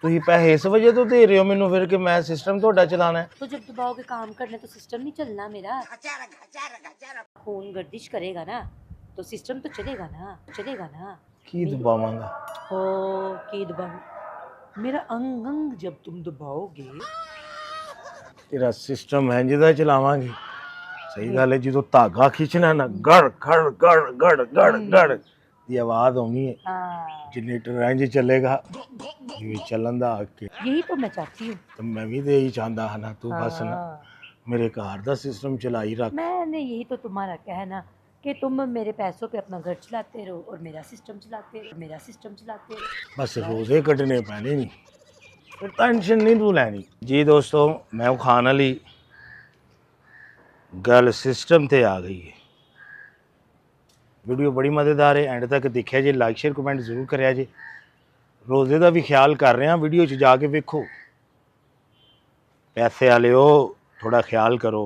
ਤੁਸੀਂ ਪੈਸੇ ਇਸ ਵਜ੍ਹਾ ਤੋਂ ਦੇ ਰਹੇ ਹੋ ਮੈਨੂੰ ਫਿਰ कि मैं सिस्टम ਤੁਹਾਡਾ ਚਲਾਣਾ है। तो जब दबाओगे काम करने तो सिस्टम नहीं चलना मेरा। खून गर्दिश करेगा ना तो सिस्टम तो चलेगा ना। ਕੀ ਦਬਾਵਾਂਗਾ? हो की दबाओ मेरा अंग अंग जब तुम दबाओगे। ਤੇਰਾ ਸਿਸਟਮ ਹੈ ਜਿਹਦਾ ਚਲਾਵਾਂਗੇ। ਸਹੀ ਗੱਲ ਹੈ, ਜਦੋਂ ਧਾਗਾ ਖਿੱਚਣਾ ਨਾ ਗੜ ਗੜ ਗੜ ਗੜ ਗੜ ਗੜ ਦੀ ਆਵਾਜ਼ ਆਉਣੀ ਹੈ। हाँ ਜਨਰੇਟਰ ਇੰਜ ਚੱਲੇਗਾ ਜਿਵੇਂ ਚੱਲਣ ਦਾ ਹੱਕ ਹੈ। यही तो मैं चाहती हूँ। ਤੇ ਮੈਂ ਵੀ ਤੇ ਇਹੀ ਚਾਹੁੰਦਾ ਹਾਂ ਨਾ, ਤੂੰ ਬਸ ਨਾ मेरे घर का सिस्टम चलाई रख। मैंने यही तो तुम्हारा कहना कि तुम मेरे पैसों पे अपना घर चलाते रहो और मेरा सिस्टम चलाते रहो। बस रोजे कटने पैने नहीं, फिर टेंशन नहीं तू लैनी जी। दोस्तों मैं वो खान वाली गल सिस्टम ते आ गई है। वीडियो बड़ी मज़ेदार है, एंड तक देखिया जे, लाइक शेयर कमेंट जरूर करिया जे। रोजे का भी ख्याल कर रहे हैं, वीडियो च जाके वेखो। पैसे वाले हो थोड़ा ख्याल करो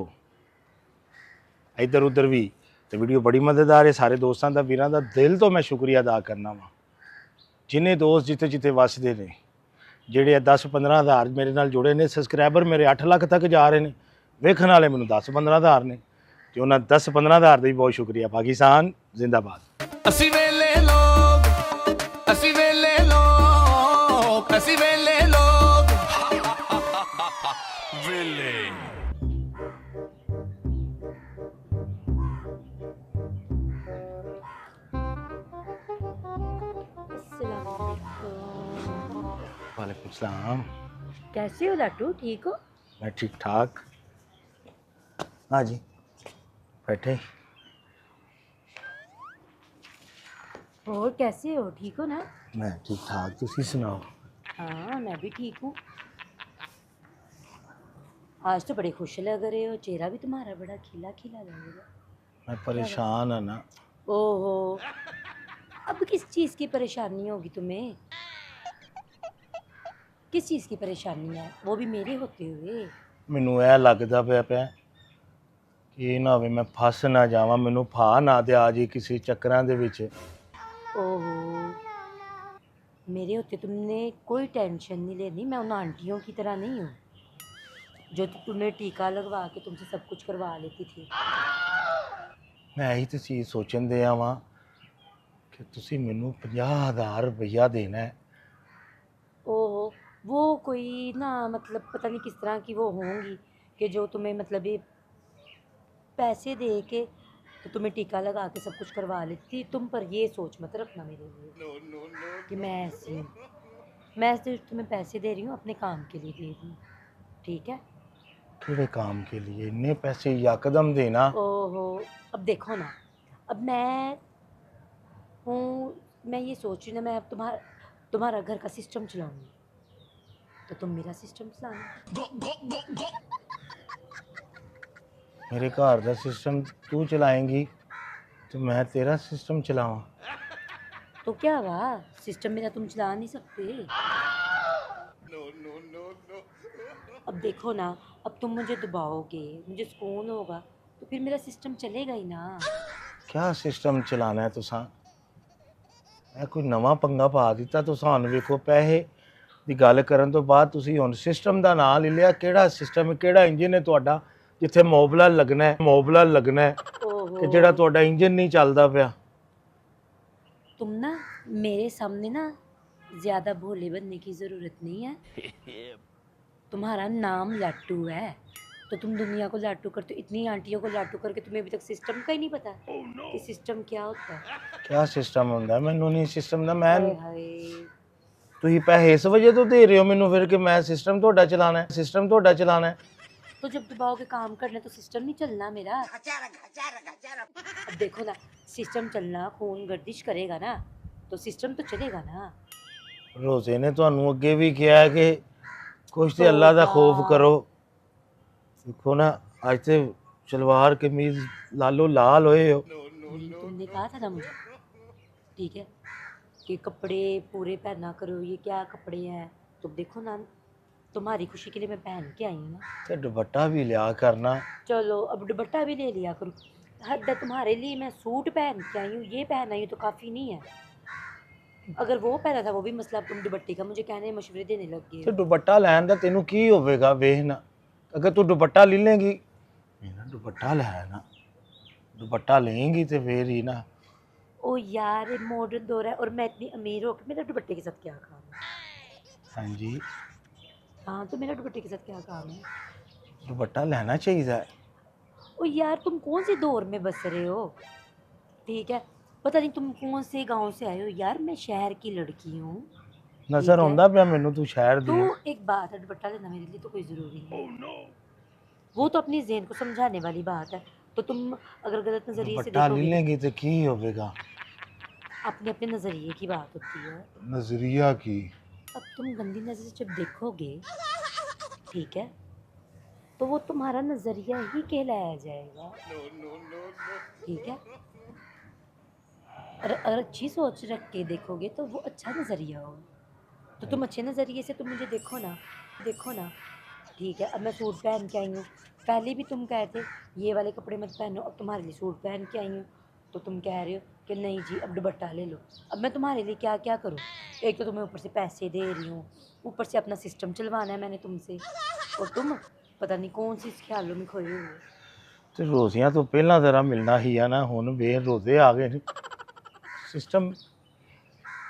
इधर उधर भी। तो वीडियो बड़ी मज़ेदार है। सारे दोस्तों का वीरों का दिल तो मैं शुक्रिया अदा करना वा, जिन्हें दोस्त जिते जिते वसते ने, जेडे 10-15 हज़ार मेरे नाल जुड़े ने। सबसक्राइबर मेरे 8 लाख तक जा रहे हैं, वेखण वाले मैनूं 10-15 हज़ार ने। तो उन्होंने 10-15 हज़ार का भी बहुत शुक्रिया। पाकिस्तान जिंदाबाद। असी वेले लोग, असी वेले लोग, असी वेले लोग, वेले। वालेकुम सलाम। कैसे हो लाटू, ठीक हो? मैं ठीक ठाक। हाँ जी बैठे। और कैसे हो, ठीक हो ना? मैं ठीक ठाक, तुसी सुनाओ। हाँ मैं भी ठीक हूँ। आज तो बड़े खुश लग रहे हो, चेहरा भी तुम्हारा बड़ा खिला खिला लग रहा है। मैं परेशान है ना। ओहो, अब किस चीज़ की परेशानी होगी तुम्हें? किस चीज़ की परेशानी है, वो भी मेरे होते हुए? मैनू यह लगता पिया कि ना होवे मैं फस ना जावां, मैनू फा ना दे आ जी किसी चक्करां दे विच। ओहो, मेरे होते तुमने कोई टेंशन नहीं लेनी। मैं उन आंटियों की तरह नहीं हूँ जो तुम्हें टीका लगवा के तुमसे सब कुछ करवा लेती थी। मैं यही तो चीज़ सोचन दिया वां कि तुसी मैनू 50,000 रुपया देना है। ओहो, वो कोई ना मतलब पता नहीं किस तरह की वो होंगी कि जो तुम्हें मतलब ये पैसे दे के तो तुम्हें टीका लगा के सब कुछ करवा लेती। तुम पर ये सोच मत रखना मेरे लिए कि मैं ऐसी हूँ। मैं सिर्फ तुम्हें पैसे दे रही हूँ, अपने काम के लिए दे रही हूँ, ठीक है? किहड़े काम के लिए इन्ने पैसे यकदम देना? ओहो, अब देखो ना, अब मैं ये सोच रही ना, मैं अब तुम्हारा घर का सिस्टम चलाऊंगी, तो तुम मेरा सिस्टम चलाना। मेरे घर का सिस्टम तू चलाएंगी तो मैं तेरा सिस्टम चलावां? तो क्या हुआ, सिस्टम मेरा तुम चला नहीं सकते? अब देखो ना, अब तुम मुझे दबाओगे, मुझे सुकून होगा, तो फिर मेरा सिस्टम चलेगा ही ना। क्या सिस्टम चलाना है तुसां? मैं कोई नवा पंगा पा दिता तुसां? हुण वेखो, पैसे ਦੀ ਗੱਲ ਕਰਨ ਤੋਂ ਬਾਅਦ ਤੁਸੀਂ ਹੁਣ ਸਿਸਟਮ ਦਾ ਨਾਂ ਲੈ ਲਿਆ। ਕਿਹੜਾ ਸਿਸਟਮ, ਕਿਹੜਾ ਇੰਜਨ ਹੈ ਤੁਹਾਡਾ ਜਿੱਥੇ ਮੋਬਲਾ ਲੱਗਣਾ ਹੈ ਕਿ ਜਿਹੜਾ ਤੁਹਾਡਾ ਇੰਜਨ ਨਹੀਂ ਚੱਲਦਾ ਪਿਆ? तुम ना मेरे सामने ना ज़्यादा भोले बनने की ज़रूरत नहीं है। तुम्हारा नाम लाटू है तो तुम दुनिया को लाटू करते हो। इतनी आंटियों को लाटू करके तुम्हें अभी तक सिस्टम का ही नहीं पता कि सिस्टम क्या होता है। क्या सिस्टम ਹੁੰਦਾ? ਮੈਨੂੰ ਨਹੀਂ ਸਿਸਟਮ ਦਾ। ਮੈਂ हाय हाय, ਤੁਸੀਂ ਪੈਸੇ ਇਸ ਵਜ੍ਹਾ ਤੋਂ ਦੇ ਰਹੇ ਹੋ ਮੈਨੂੰ ਫਿਰ कि मैं सिस्टम ਤੁਹਾਡਾ ਚਲਾਣਾ ਹੈ। तो जब दबाओगे काम करने तो सिस्टम नहीं चलना मेरा। अब देखो ना, सिस्टम चलना, खून गर्दिश करेगा ना तो सिस्टम तो चलेगा ना। ਰੋਜ਼ੇ ਨੇ ਤੁਹਾਨੂੰ ਅੱਗੇ ਵੀ ਕਿਹਾ ਕਿ ਕੁਛ ਤੇ ਅੱਲਾ ਦਾ ਖੌਫ ਕਰੋ। देखो ना, आज से सलवार कमीज लालो लाल होए हो। तुमने कहा था ना मुझे, ठीक है, कि कपड़े पूरे पहना करो, ये क्या कपड़े हैं? तो देखो ना, तुम्हारी खुशी के लिए मैं पहन के आई हूँ ना। तो दुपट्टा भी लिया करना। चलो अब दुपट्टा भी ले लिया करो। हद है, तुम्हारे लिए मैं सूट पहन के आई हूँ, ये पहन आई हूँ तो काफ़ी नहीं है। अगर वो पहना था वो भी मसला, अब तुम दुपट्टे का मुझे कहने मशवरे देने लग ਤੇ गए। ਦੁਪੱਟਾ ਲੈਣ ਦਾ ਤੈਨੂੰ ਕੀ ਹੋਵੇਗਾ ਵੇਖ ਨਾ, ਅਗਰ ਤੂੰ ਦੁਪੱਟਾ ਲੈ ਲੇਗੀ ਮੇਰਾ ਦੁਪੱਟਾ ਲੈ ਨਾ, ਦੁਪੱਟਾ ਲਏਗੀ ਤੇ ਫੇਰ ਹੀ ਨਾ। ओ यार मॉडर्न दौर है और मैं इतनी अमीर हो कि मेरा दुपट्टे के साथ क्या काम है? ਹਾਂਜੀ हाँ तो मेरा दुपट्टे के साथ क्या काम है? ਦੁਪੱਟਾ ਲੈਣਾ ਚਾਹੀਦਾ ਹੈ। ओ यार तुम कौन से दौर में बस रहे हो? ठीक है, पता नहीं तुम कौन से गांव से आए हो यार, मैं शहर की लड़की हूँ। ਨਜ਼ਰ है। ਆਉਂਦਾ ਪਿਆ ਮੈਨੂੰ ਤੂੰ ਸ਼ਹਿਰ तो ਦੀ। एक बात है, दुपट्टा लेना मेरे लिए तो कोई ज़रूरी नहीं। वो तो अपनी ज़हन को समझाने वाली बात है। तो तुम अगर गलत नज़रिए से ਦੁਪੱਟਾ ਲੈ देखोगे, ਲੇਗੀ ਤੇ ਕੀ ਹੋਵੇਗਾ। अपने अपने नज़रिए की बात होती है। नजरिया की अब तुम गंदी नज़र से जब देखोगे, ठीक है, तो वो तुम्हारा नज़रिया ही कहलाया जाएगा। ठीक है, और अगर अच्छी सोच रख के देखोगे तो वो अच्छा नज़रिया होगा। तो तुम अच्छे नज़रिए से तुम मुझे देखो ना। ठीक है, अब मैं सूट पहन के आई हूँ, पहले भी तुम कह थे ये वाले कपड़े मत पहनो, अब तुम्हारे लिए सूट पहन के आई हूँ तो तुम कह रहे हो कि नहीं जी अब दुपट्टा ले लो। अब मैं तुम्हारे लिए क्या क्या करूँ? एक तो तुम्हें ऊपर से पैसे दे रही हूँ, ऊपर से अपना सिस्टम चलवाना है मैंने तुमसे, और तुम पता नहीं कौन सी ख्यालों में खोए हुए हो। ਤੇ ਰੋਜ਼ੀਆਂ ਤੋਂ ਪਹਿਲਾਂ ਤੇਰਾ ਮਿਲਣਾ ਹੀ ਆ ਨਾ, ਹੁਣ ਵੇਰ ਰੋਜ਼ੇ ਆ ਗਏ ਨੇ। ਸਿਸਟਮ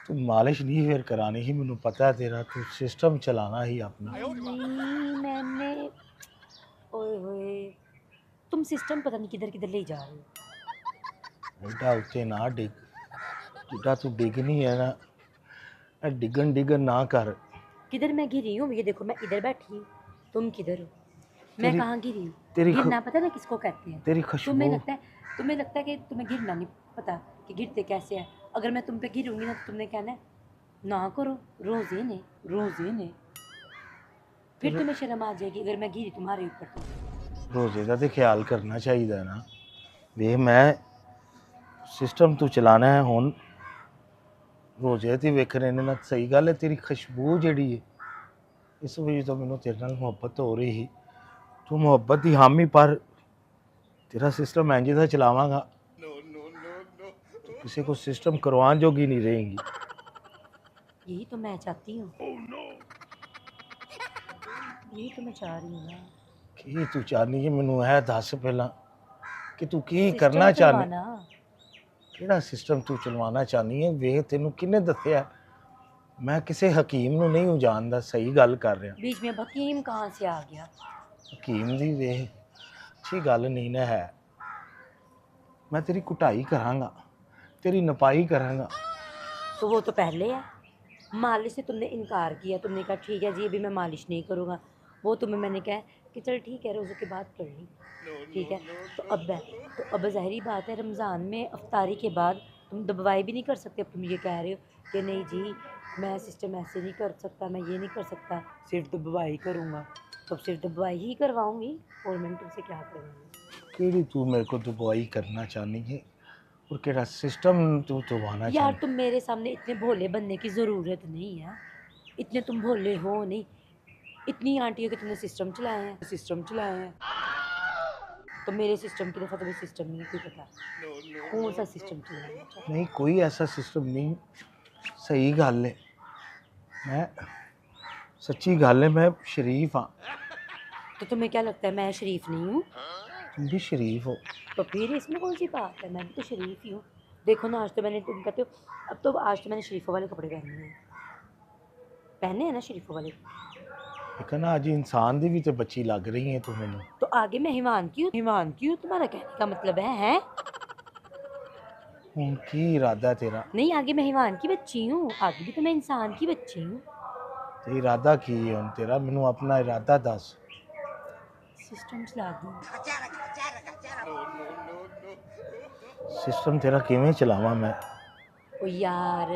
ਤੂੰ ਮਾਲਿਸ਼ ਨਹੀਂ ਫੇਰ ਕਰਾਣੀ ਹੀ, ਮੈਨੂੰ ਪਤਾ ਹੈ ਤੇਰਾ, ਤੂੰ ਸਿਸਟਮ ਚਲਾਣਾ ਹੀ ਆਪਣਾ। नहीं मैंने, ओए होए, तुम सिस्टम पता नहीं किधर किधर ले जा रहे हो। ਐਡਾ ਉੱਤੇ ਨਾ ਡਿੱਗ, ਜਿੱਡਾ ਤੂੰ ਡਿੱਗਣੀ ਹੈ ਨਾ, ਇਹ ਡਿੱਗਣ ਨਾ ਕਰ। किधर मैं गिरी हूँ? ये देखो मैं इधर बैठी हूँ, तुम किधर हो? मैं तेरी- कहाँ गिरी हूँ? तेरी गिरना पता ना किसको कहते हैं? तेरी तुम्हें खुशबू लगता है कि तुम्हें गिरना नहीं पता कि गिरते कैसे हैं। अगर मैं तुम पे गिरूंगी ना तो तुमने कहना है ना करो, रोज़े ने। फिर तुम्हें शर्म आ जाएगी अगर मैं गिरी तुम्हारे ऊपर तो। ਰੋਜ਼ੇ ਦਾ ਤੇ ਖਿਆਲ ਕਰਨਾ ਚਾਹੀਦਾ ਨਾ। ਵੇਖ ਮੈਂ ਸਿਸਟਮ ਤੂੰ ਚਲਾਣਾ ਹੈ ਹੁਣ, ਰੋਜ਼ੇ ਤੇ ਵੇਖ ਰਹੇ ਨੇ ਨਾ, ਸਹੀ ਗੱਲ ਹੈ। ਤੇਰੀ ਖੁਸ਼ਬੂ ਜਿਹੜੀ ਹੈ, ਇਸ ਵਜ੍ਹਾ ਤੋਂ ਮੈਨੂੰ ਤੇਰੇ ਨਾਲ ਮੁਹੱਬਤ ਹੋ ਰਹੀ ਸੀ। ਤੂੰ ਮੁਹੱਬਤ ਦੀ ਹਾਮੀ, ਪਰ तेरा सिस्टम इंज ਦਾ ਚਲਾਵਾਂਗਾ किसी को सिस्टम करवाने जोगी नहीं रहेंगी। यही तो मैं चाहती हूँ, यही तो मैं चाह रही हूँ ना। ਕੀ ਤੂੰ ਚਾਹਨੀ ਹੈ ਮੈਨੂੰ ਇਹ ਦੱਸ ਪਹਿਲਾਂ ਕਿ ਤੂੰ ਕੀ सिस्टम ਕਰਨਾ ਚਾਹਨੀ, चलवाना। ਕਿਹੜਾ ਸਿਸਟਮ ਤੂੰ ਚਲਵਾਉਣਾ ਚਾਹਨੀ ਹੈ। ਵੇਖ ਤੈਨੂੰ ਕਿਹਨੇ ਦੱਸਿਆ, ਮੈਂ ਕਿਸੇ ਹਕੀਮ ਨੂੰ ਨਹੀਂ ਜਾਣਦਾ, ਸਹੀ ਗੱਲ ਕਰ ਰਿਹਾ। बीच में हकीम कहाँ से आ गया? ਹਕੀਮ ਦੀ ਵੇਖ ਅੱਛੀ ਗੱਲ ਨਹੀਂ ਨਾ ਹੈ। ਮੈਂ ਤੇਰੀ ਕੁਟਾਈ ਕਰਾਂਗਾ, तेरी नपाई करांगा। तो वो तो पहले है, मालिश से तुमने इनकार किया, तुमने कहा ठीक है जी अभी मैं मालिश नहीं करूँगा। वो तुम्हें मैंने कहा कि चल ठीक है रोज़े के बाद कर ली, ठीक है। तो अब ज़ाहिरी बात है रमज़ान में अफ्तारी के बाद तुम दबाई भी नहीं कर सकते। अब तुम ये कह रहे हो कि नहीं जी मैं सिस्टम ऐसे नहीं कर सकता, मैं ये नहीं कर सकता, सिर्फ दबाई करूँगा। तो सिर्फ दबाई ही करवाऊँगी और मैं तुमसे क्या करूँगी? केड़ी तू मेरे को दबाई करना चाहनी है और केड़ा सिस्टम तू दबाना यार चाहनी? तुम मेरे सामने इतने भोले बनने की ज़रूरत नहीं है, इतने तुम भोले हो नहीं। इतनी आंटियों के तुमने सिस्टम चलाए हैं, तो मेरे सिस्टम की दफ़ा तुम्हें सिस्टम नहीं कोई पता कौन सा सिस्टम चलाना चाहते हो? नहीं कोई ऐसा सिस्टम नहीं, सही गल है। मैं सच्ची गल है, मैं शरीफ हाँ। तो तुम्हें क्या लगता है मैं शरीफ नहीं हूँ? तुम भी शरीफ हो। तो फिर इसमें कौन सी बात है, मैं भी तो शरीफ ही हूँ। देखो ना आज तो मैंने, तुम कहते हो अब तो आज तो मैंने शरीफों वाले कपड़े पहने हैं ना शरीफों वाले। लेकिन आज इंसान दी भी तो बच्ची लग रही है तू मैनू। तो आगे मैं हिमान की हूँ तुम्हारा कहने का मतलब है? हुण की इरादा तेरा? नहीं आगे मैं हिमान की बच्ची हूँ, आगे भी तो मैं इंसान की बच्ची हूँ। ते इरादा की है हुण तेरा, मैनू अपना इरादा दस। सिस्टम चला दूँ? सिस्टम तेरा किवें चलावां मैं? ओ यार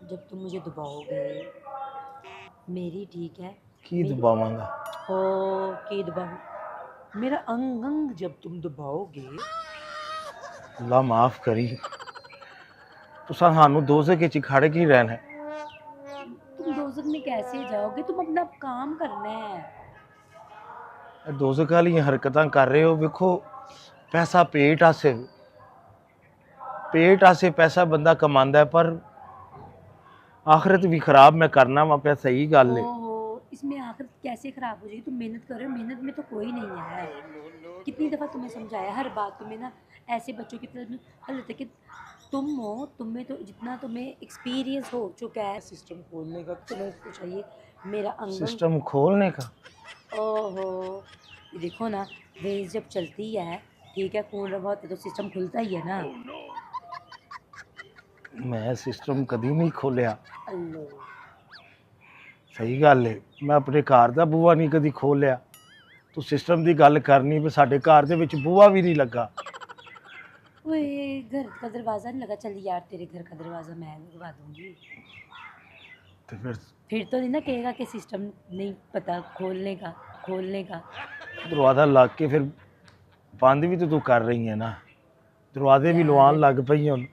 जब तुम मुझे दबाओगे मेरी, ठीक है, की दबावांगा? हो की दबाओ मेरा अंग अंग जब तुम दबाओगे। अल्लाह माफ़ करी, तुसां सानू दोज़ख च खड़ के रहना है। तुम दोज़ख में कैसे जाओगे? तुम अपना काम करना है। दोज़ख वाली हरकतां कर रहे हो। वेखो पैसा पेट आसे पैसा बंदा कमांदा है, पर आखिरत भी खराब मैं करना वहाँ पे, सही गल है। ओहो, इसमें आखिर कैसे खराब हो जाएगी? तुम मेहनत कर रहे हो, मेहनत में तो कोई नहीं है। कितनी दफ़ा तुम्हें समझाया, हर बात तुम्हें ना ऐसे बच्चों की तरह हालत है कि तुम हो, तुम्हें तो जितना तुम्हें एक्सपीरियंस हो चुका है सिस्टम खोलने का, तुम्हें तो चाहिए मेरा अंगन। सिस्टम खोलने का? ओहो, ये देखो ना, वेज जब चलती है, ठीक है, खून रवा होता है तो सिस्टम खुलता ही है ना। मैं सिस्टम कभी नहीं खोलिया, अल्लो, सही गल है। मैं अपने घर का बूहा नहीं कभी खोलिया। तू सिस्टम की गल करनी भी, साडे घर दे विच बूहा भी नहीं लगा। ओए घर का दरवाज़ा नहीं लगा? चल यार, तेरे घर का दरवाज़ा मैं लगवा दूंगी। तो फिर तो नहीं ना कहेगा कि सिस्टम नहीं पता खोलने का। दरवाजा लग के फिर बंद भी तो तू कर रही है ना, दरवाजे भी यार। लवान लग पई हुन।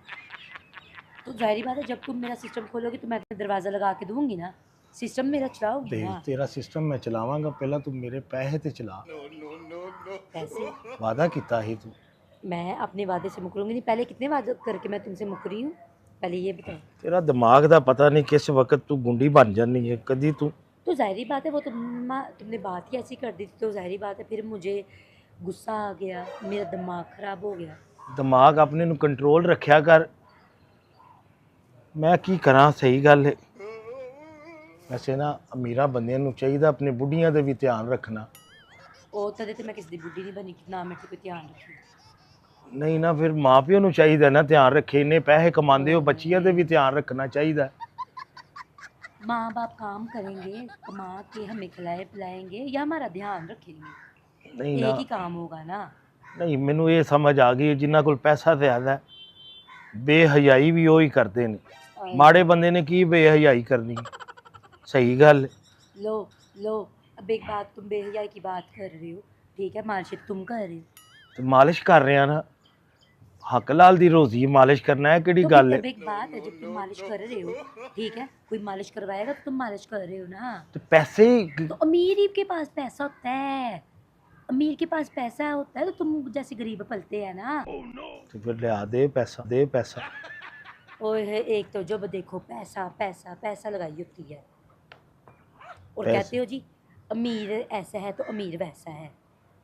तो जाहिर बात है, जब तुम मेरा सिस्टम खोलोगे तो मैं दरवाज़ा लगा के दूंगी ना, सिस्टम मेरा चलाओगी देख ना। तेरा सिस्टम मैं चलावांगा, पहला तू मेरे पैसे ते चला। पैसे? वादा किता ही तू। मैं अपने वादे से मुकरूंगी नहीं। पहले कितने वादे करके मैं तुमसे मुकरी हूँ, पहले ये बताओ। तेरा दिमाग दा पता नहीं किस वक्त तू गुंडी बन जानी है। कदी तू तो ज़ाहिरी बात है, वो तुमने बात ही ऐसी कर दी थी, तो ज़ाहिरी बात है फिर मुझे गुस्सा आ गया, मेरा दिमाग ख़राब हो गया। दिमाग अपने नु कंट्रोल रखिया कर। मैं की करा, सही गल है। वैसे ना अमीरा बंदियां नु चाहिए अपने बुढ़ियां दे भी ध्यान रखना। ਉਹ ਤਦੇ ਤੇ ਮੈਂ ਕਿਸੇ ਦੀ ਬੁੱਢੀ ਨਹੀਂ ਬਣੀ ਕਿ ਨਾ ਮੈਂ ਤੇ ਕੋਈ ਧਿਆਨ ਰੱਖੀ। नहीं ना फिर माँ प्यो नु चाहिए ना ध्यान रखे। इन्ने पैसे कमांदे हो, बच्चियां दे भी ध्यान रखना चाहिए। माँ बाप काम करेंगे, कमा के हमें खिलाए पिलाएंगे या हमारा ध्यान रखेंगे, नहीं ना, एक ही काम होगा ना। नहीं मैनू ये समझ आ गई, जिन्ना कोल पैसा ज़्यादा है बेहयाई भी वही करते ने। माड़े बंदे ने की बेहयाई करनी, सही गल है। लो लो, अब एक बात, तुम बेहयाई की बात कर रहे हो, ठीक है, मालिश तुम कर रहे हो, तो मालिश कर रहे हैं ना, हक लाल दी रोजी मालिश करना है, केड़ी तो गल है। अब एक बात है, जब तुम मालिश कर रहे हो, ठीक है, कोई मालिश करवाएगा तो तुम मालिश कर रहे हो ना। तो पैसे तो अमीर ही के पास पैसा होता है, अमीर के पास पैसा होता है तो तुम जैसे गरीब पलते हैं ना। तो फिर लिया दे पैसा, दे पैसा। ओए है, एक तो जब देखो पैसा पैसा पैसा लगाई होती है, और पैसे। कहते हो जी अमीर ऐसा है तो अमीर वैसा है,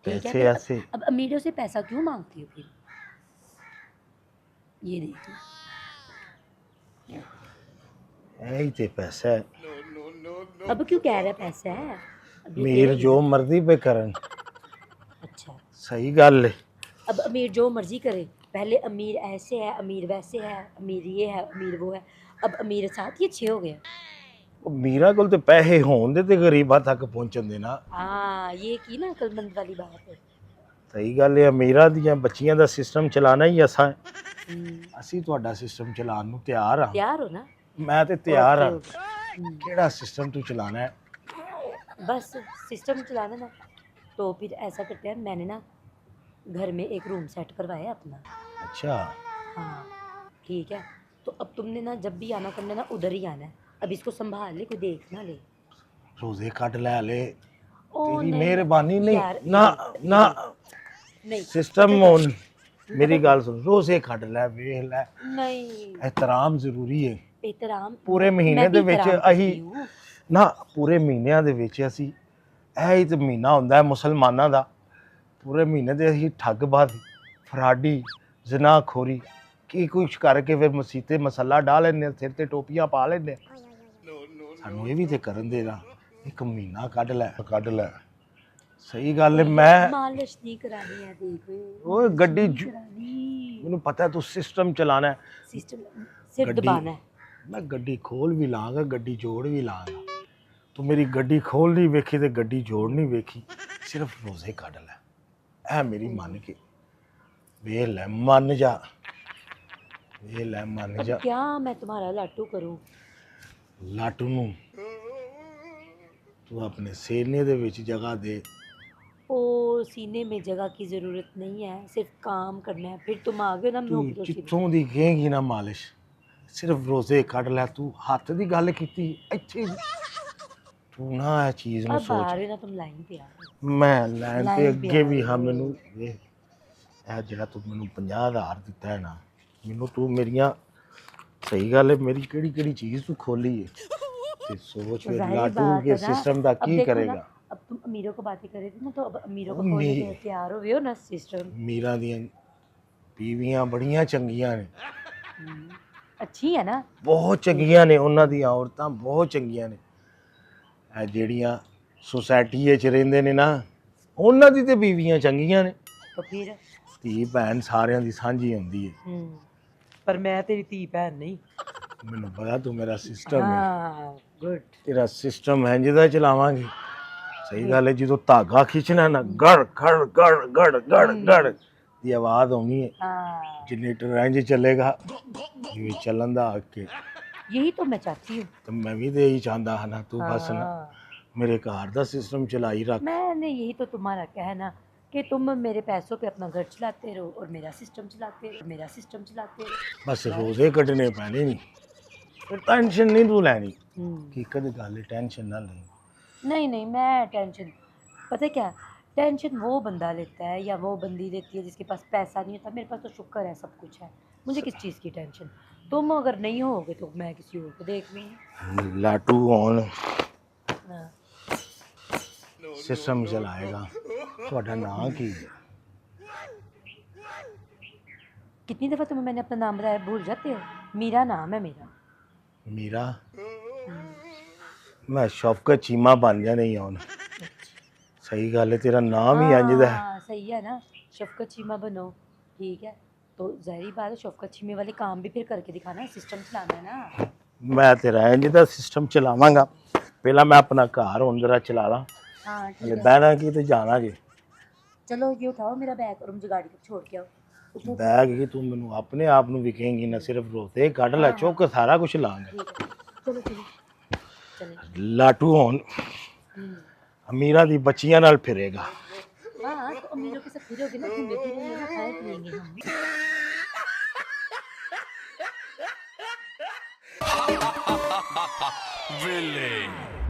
ठीक है। पैसे फिर ऐसे अब अमीरों से पैसा क्यों मांगती हो फिर? ये देखो, यही ते पैसा है। अब क्यों कह रहा है पैसा है? अभी अमीर तेरे- जो मर्जी पे करन, अच्छा, सही गल है। अब अमीर जो मर्जी करे, पहले अमीर ऐसे है, अमीर वैसे है, अमीर ये है, अमीर वो है, अब अमीर साथ ही अच्छे हो गए। मीरा कोल ते पैसे होन दे ते गरीबां तक पहुंचन दे ना। हाँ, ये की ना अकलमंद वाली बात है। सही गल है। अमीरां दियां बच्चियां दा सिस्टम चलाना ही असां है। हम्म, ਅਸੀਂ ਤੁਹਾਡਾ ਸਿਸਟਮ ਚਲਾਉਣ ਨੂੰ ਤਿਆਰ ਹਾਂ। तैयार हो ना? ਮੈਂ ਤੇ ਤਿਆਰ ਹਾਂ। Okay, okay. ਕਿਹੜਾ ਸਿਸਟਮ ਤੂੰ ਚਲਾਣਾ ਹੈ? बस सिस्टम चलाना ना, तो फिर ऐसा करते हैं, मैंने ना घर में एक रूम सेट करवाया अपना। अच्छा, हाँ, ठीक है, तो अब तुमने ना जब भी आना करना ना उधर ही आना है। अब इसको संभाल ले, कोई देख ना ले। ਰੋਜ਼ੇ ਕੱਢ ਲੈ ਲੈ। ओ तेरी नहीं, मेहरबानी नहीं यार, ना ना नहीं सिस्टम होन। मेरी गल सुन, रोज़े ਕੱਢ ਲੈ, ਵੇਖ ਲੈ। नहीं, एहतराम ਜ਼ਰੂਰੀ ਹੈ। एहतराम ਪੂਰੇ ਮਹੀਨੇ मैं भी ਦੇ ਵਿੱਚ एहतराम करती ਅਸੀਂ हूँ। ਨਾ ਪੂਰੇ ਮਹੀਨਿਆਂ ਦੇ ਵਿੱਚ ਅਸੀਂ ਇਹ ਹੀ ਤੇ ਮਹੀਨਾ ਹੁੰਦਾ ਹੈ ਮੁਸਲਮਾਨਾਂ ਦਾ। ਪੂਰੇ ਮਹੀਨੇ ਦੇ ਅਸੀਂ ਠੱਗਬਾਜ਼, ਫਰਾਡੀ, ਜ਼ਨਾਖੋਰੀ ਕੀ ਕੁਛ ਕਰਕੇ ਫਿਰ ਮਸੀਤੇ ਮਸਲਾ ਡਾਹ ਲੈਂਦੇ ਹਾਂ, ਸਿਰ ਤੇ ਟੋਪੀਆਂ ਪਾ ਲੈਂਦੇ ਹਾਂ। ਸਾਨੂੰ ਇਹ ਵੀ ਤੇ ਕਰਨ ਦੇ ਨਾ, ਇੱਕ ਮਹੀਨਾ ਕੱਢ ਲੈ। ਸਹੀ ਗੱਲ ਹੈ। ਮੈਂ मालिश नहीं करानी है, देखो ਓਏ ਗੱਡੀ नहीं करानी। ਮੈਨੂੰ ਪਤਾ ਤੂੰ ਸਿਸਟਮ ਚਲਾਣਾ ਹੈ। सिस्टम सिर गड्डी- दबाना है। ਮੈਂ ਗੱਡੀ ਖੋਲ ਵੀ ਲਾਂਗਾ, ਗੱਡੀ ਜੋੜ ਵੀ ਲਾਂਗਾ। ਤੂੰ ਮੇਰੀ ਗੱਡੀ ਖੋਲ ਨਹੀਂ ਵੇਖੀ ਤੇ ਗੱਡੀ ਜੋੜ ਨਹੀਂ ਵੇਖੀ, ਸਿਰਫ ਰੋਜ਼ੇ ਕੱਢ ਲੈ। ਐ ਮੇਰੀ ਮੰਨ ਕੇ ਵੇਖ ਲੈ, ਮੰਨ ਜਾ, ਵੇਖ ਲੈ, ਮੰਨ अब ਜਾ। क्या मैं तुम्हारा लाटू करूं? ਲਾਟੂ ਨੂੰ ਤੂੰ ਆਪਣੇ ਸੀਨੇ ਦੇ ਵਿੱਚ ਜਗ੍ਹਾ ਦੇ। ओ सीने में जगह की ज़रूरत नहीं है, सिर्फ काम करना है। फिर तुम आ गए ना ਤੂੰ नौकरी से। ਜਿੱਥੋਂ ਦੀ ਕਹੇਂਗੀ ਨਾ ਮਾਲਿਸ਼, ਸਿਰਫ ਰੋਜ਼ੇ ਕੱਢ ਲੈ। ਤੂੰ ਹੱਥ ਦੀ ਗੱਲ ਕੀਤੀ ਇੱਥੇ, ਤੂੰ ਨਾ ਇਹ ਚੀਜ਼ ਨੂੰ अब आ ਸੋਚ। रहे हो ना तुम, लाइन पे आ रहे हो। ਮੈਂ ਲੈਣ ਤੇ ਲਾਈਨ ਅੱਗੇ ਪਿਆ ਵੀ ਹਾਂ। ਹੋਇਆ। ਮੈਨੂੰ ਇਹ ਜਿਹੜਾ ਤੂੰ ਮੈਨੂੰ 50,000 ਦਿੱਤਾ ਹੈ ਨਾ, ਮੈਨੂੰ ਤੂੰ ਮੇਰੀਆਂ ਸਹੀ ਗੱਲ ਹੈ, ਮੇਰੀ ਕਿਹੜੀ ਕਿਹੜੀ ਚੀਜ਼ ਤੂੰ ਖੋਲੀ ਹੈ ਤੇ सोच फिर ज़ाहिर लाटू बात के है ना। सिस्टम का अब की देखो ना, करेगा। अब तुम अमीरों को बातें कर रहे थे ना, तो अब अमीरों को ਉਹ खोलने ਮੀ- के तैयार हो गए हो ना सिस्टम। ਮੀਰਾਂ ਦੀਆਂ ਬੀਵੀਆਂ ਬੜੀਆਂ ਚੰਗੀਆਂ ਨੇ, अच्छी है ना। ਬਹੁਤ ਚੰਗੀਆਂ ਨੇ, ਉਹਨਾਂ ਦੀਆਂ ਔਰਤਾਂ ਬਹੁਤ ਚੰਗੀਆਂ ਨੇ। ਇਹ ਜਿਹੜੀਆਂ ਸੁਸਾਇਟੀ ਵਿੱਚ ਰਹਿੰਦੇ ਨੇ ਨਾ, ਉਹਨਾਂ ਦੀ ਤੇ ਬੀਵੀਆਂ ਚੰਗੀਆਂ ਨੇ। तो फिर ਧੀ ਭੈਣ ਸਾਰਿਆਂ ਦੀ ਸਾਂਝੀ ਹੁੰਦੀ ਹੈ। पर मैं तेरी धी भैन नहीं। ਮੈਨੂੰ ਪਤਾ ਤੂੰ ਮੇਰਾ ਸਿਸਟਮ ਹੈ, हाँ गुड। ਤੇਰਾ ਸਿਸਟਮ ਹੈ ਜਿਹਦਾ ਚਲਾਵਾਂਗੇ। ਸਹੀ ਗੱਲ ਹੈ, ਜਦੋਂ ਧਾਗਾ ਖਿੱਚਣਾ ਨਾ, ਗੜ ਗੜ ਗੜ ਗੜ ਗੜ ਗੜ ਦੀ ਆਵਾਜ਼ ਆਉਣੀ ਹੈ। हाँ ਜਨਰੇਟਰ ਇੰਜ ਚੱਲੇਗਾ ਜਿਵੇਂ ਚੱਲਣ ਦਾ ਅੱਗੇ। यही तो मैं चाहती हूँ। ਤੇ ਮੈਂ ਵੀ ਤੇ ਇਹੀ ਚਾਹੁੰਦਾ ਹਾਂ ਨਾ, ਤੂੰ ਬਸ ਨਾ हाँ। ਮੇਰੇ ਘਰ ਦਾ ਸਿਸਟਮ ਚਲਾਈ ਰੱਖ। मैंने यही तो तुम्हारा कहना कि तुम मेरे पैसों पे अपना घर चलाते रहो और मेरा सिस्टम चलाते रहो, मेरा सिस्टम चलाते रहो। ਬਸ ਰੋਜ਼ੇ ਕੱਢਣੇ ਪੈਣੇ ਨਹੀਂ, ਫਿਰ ਟੈਨਸ਼ਨ ਨਹੀਂ ਤੂੰ ਲੈਣੀ। हम्म। ਕੀ ਕਦੇ ਗੱਲ ਟੈਨਸ਼ਨ ਨਾ ਲੈ। नहीं नहीं, मैं टेंशन, पता है क्या, टेंशन वो बंदा लेता है या वो बंदी लेती है जिसके पास पैसा नहीं होता। मेरे पास तो शुक्र है, सब कुछ है, मुझे किस चीज़ की टेंशन। तुम अगर नहीं होगे तो मैं किसी और को देख लूँगी। ਲਾਟੂ ਹੁਣ हाँ। ਸਿਸਟਮ ਚਲਾਏਗਾ। ਤੁਹਾਡਾ ਨਾਂ ਕੀ ਹੈ? कितनी दफ़ा तुम्हें मैंने अपना नाम बताया, भूल जाते हो? मीरा नाम है मेरा। ਮੀਰਾ। ਮੈਂ ਸ਼ੌਕਤ ਚੀਮਾ ਬਣ ਜਾਣਾ ਹੀ ਹੁਣ। ਸਹੀ ਗੱਲ ਹੈ, ਤੇਰਾ ਨਾਮ ਹੀ ਇੰਜ ਦਾ ਹੈ। हाँ सही है ना, शफकत चीमा बनो, ठीक है। तो ज़ाहिर बात है, शफकत चीमे वाले काम भी फिर करके दिखाना है, सिस्टम चलाना है ना। ਮੈਂ ਤੇਰਾ ਇੰਜ ਦਾ ਸਿਸਟਮ ਚਲਾਵਾਂਗਾ। ਪਹਿਲਾਂ ਮੈਂ ਆਪਣਾ ਘਰ ਹੁਣ ਜ਼ਰਾ ਚਲਾ ਲਾਂ, हाँ ਹਲੇ ठीक है। ਬਹਿਣਾ ਕੀ ਤੇ ਜਾਣਾ ਜੇ। चलो ये उठाओ मेरा बैग और मुझे गाड़ी तक छोड़ के आओ। उठो। ਬੈਗ ਕੀ ਤੂੰ ਮੈਨੂੰ ਆਪਣੇ ਆਪ ਨੂੰ ਵਿਕੇਂਗੀ ਨਾ, ਸਿਰਫ ਰੋਤੇ ਕੱਢ ਲੈ, ਚੁੱਕ ਸਾਰਾ ਕੁਝ ਲਾਂਗੇ। ठीक है, चलो चलो चलो। ਲਾਟੂ ਹੁਣ ਅਮੀਰਾਂ ਦੀ ਬੱਚੀਆਂ ਨਾਲ ਫਿਰੇਗਾ। हाँ तो अमीरों के साथ फिरोगे ना, घूमे फिरेंगे ना, खाए पिएंगे हम। Villain.